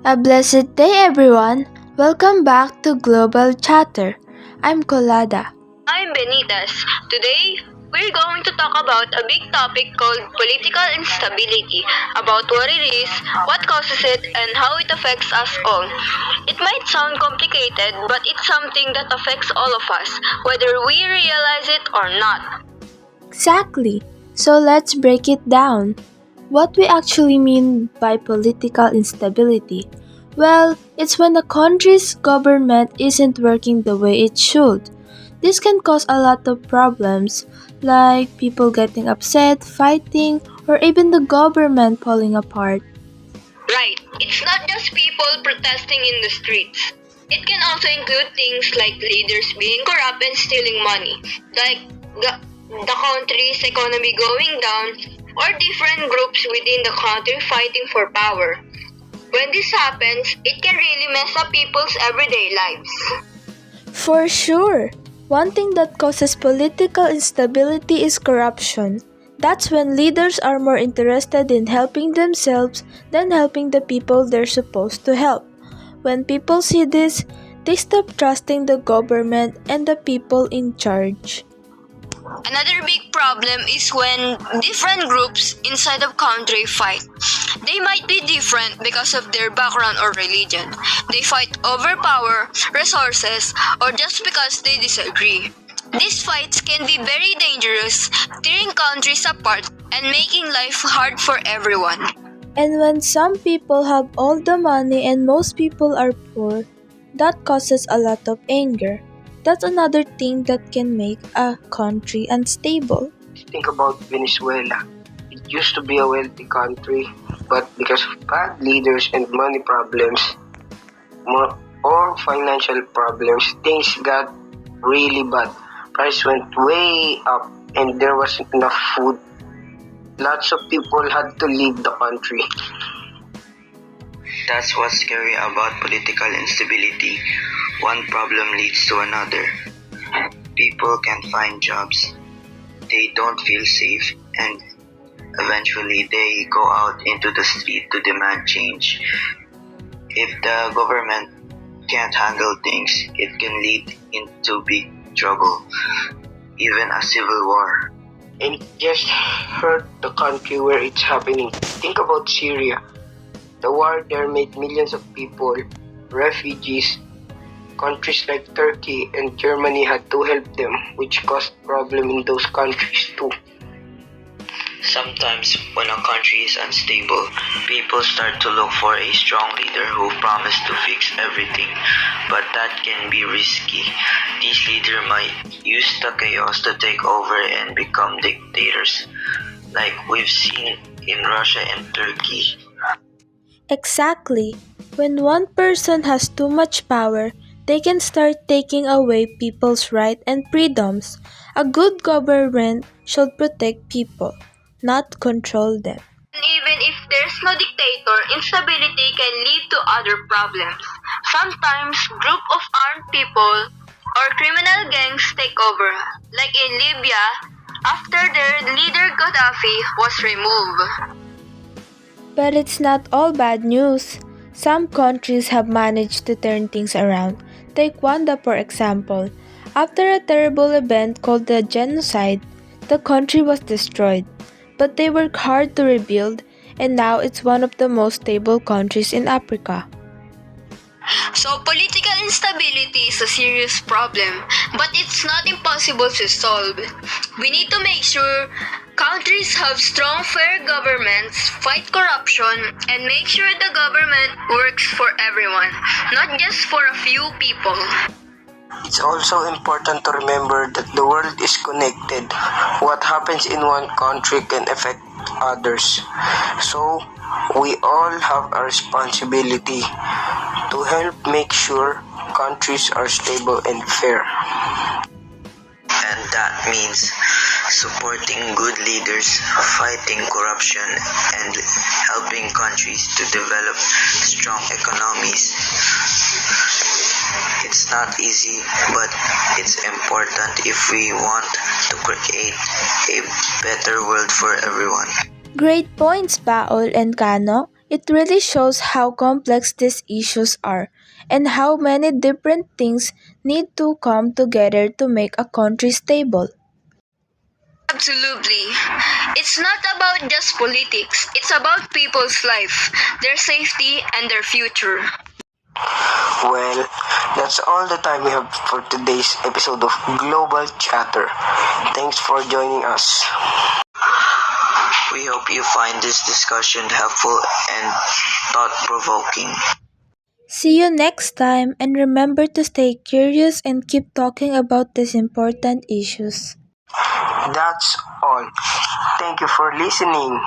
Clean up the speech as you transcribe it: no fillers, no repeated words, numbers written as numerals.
A blessed day, everyone. Welcome back to Global Chatter. I'm Colada. I'm Benitez. Today, we're going to talk about a big topic called political instability, about what it is, what causes it, and how it affects us all. It might sound complicated, but it's something that affects all of us, whether we realize it or not. Exactly. So let's break it down. What we actually mean by political instability? Well, it's when a country's government isn't working the way it should. This can cause a lot of problems, like people getting upset, fighting, or even the government falling apart. Right, it's not just people protesting in the streets. It can also include things like leaders being corrupt and stealing money, like the country's economy going down, or different groups within the country fighting for power. When this happens, it can really mess up people's everyday lives. For sure. One thing that causes political instability is corruption. That's when leaders are more interested in helping themselves than helping the people they're supposed to help. When people see this, they stop trusting the government and the people in charge. Another big problem is when different groups inside a country fight. They might be different because of their background or religion. They fight over power, resources, or just because they disagree. These fights can be very dangerous, tearing countries apart and making life hard for everyone. And when some people have all the money and most people are poor, that causes a lot of anger. That's another thing that can make a country unstable. Think about Venezuela. It used to be a wealthy country, but because of bad leaders and money problems or financial problems, things got really bad. Price went way up and there wasn't enough food. Lots of people had to leave the country. That's what's scary about political instability. One problem leads to another. People can't find jobs. They don't feel safe, and eventually they go out into the street to demand change. If the government can't handle things, it can lead into big trouble, even a civil war. And it just hurt the country where it's happening. Think about Syria. The war there made millions of people refugees. Countries like Turkey and Germany had to help them, which caused problems in those countries too. Sometimes, when a country is unstable, people start to look for a strong leader who promises to fix everything, but that can be risky. These leaders might use the chaos to take over and become dictators, like we've seen in Russia and Turkey. Exactly. When one person has too much power, they can start taking away people's rights and freedoms. A good government should protect people, not control them. And even if there's no dictator, instability can lead to other problems. Sometimes group of armed people or criminal gangs take over, like in Libya after their leader Gaddafi was removed. But it's not all bad news. Some countries have managed to turn things around. Take Rwanda, for example. After a terrible event called the genocide, the country was destroyed. But they worked hard to rebuild, and now it's one of the most stable countries in Africa. So political instability is a serious problem, but it's not impossible to solve. We need to make sure countries have strong, fair governments, fight corruption, and make sure the government works for everyone, not just for a few people. It's also important to remember that the world is connected. What happens in one country can affect others. So, we all have a responsibility to help make sure countries are stable and fair. And that means supporting good leaders, fighting corruption, and helping countries to develop strong economies. It's not easy, but it's important if we want to create a better world for everyone. Great points, Paul and Kano. It really shows how complex these issues are and how many different things need to come together to make a country stable. Absolutely. It's not about just politics, it's about people's life, their safety, and their future. Well, that's all the time we have for today's episode of Global Chatter. Thanks for joining us. We hope you find this discussion helpful and thought provoking. See you next time and remember to stay curious and keep talking about these important issues. That's all. Thank you for listening.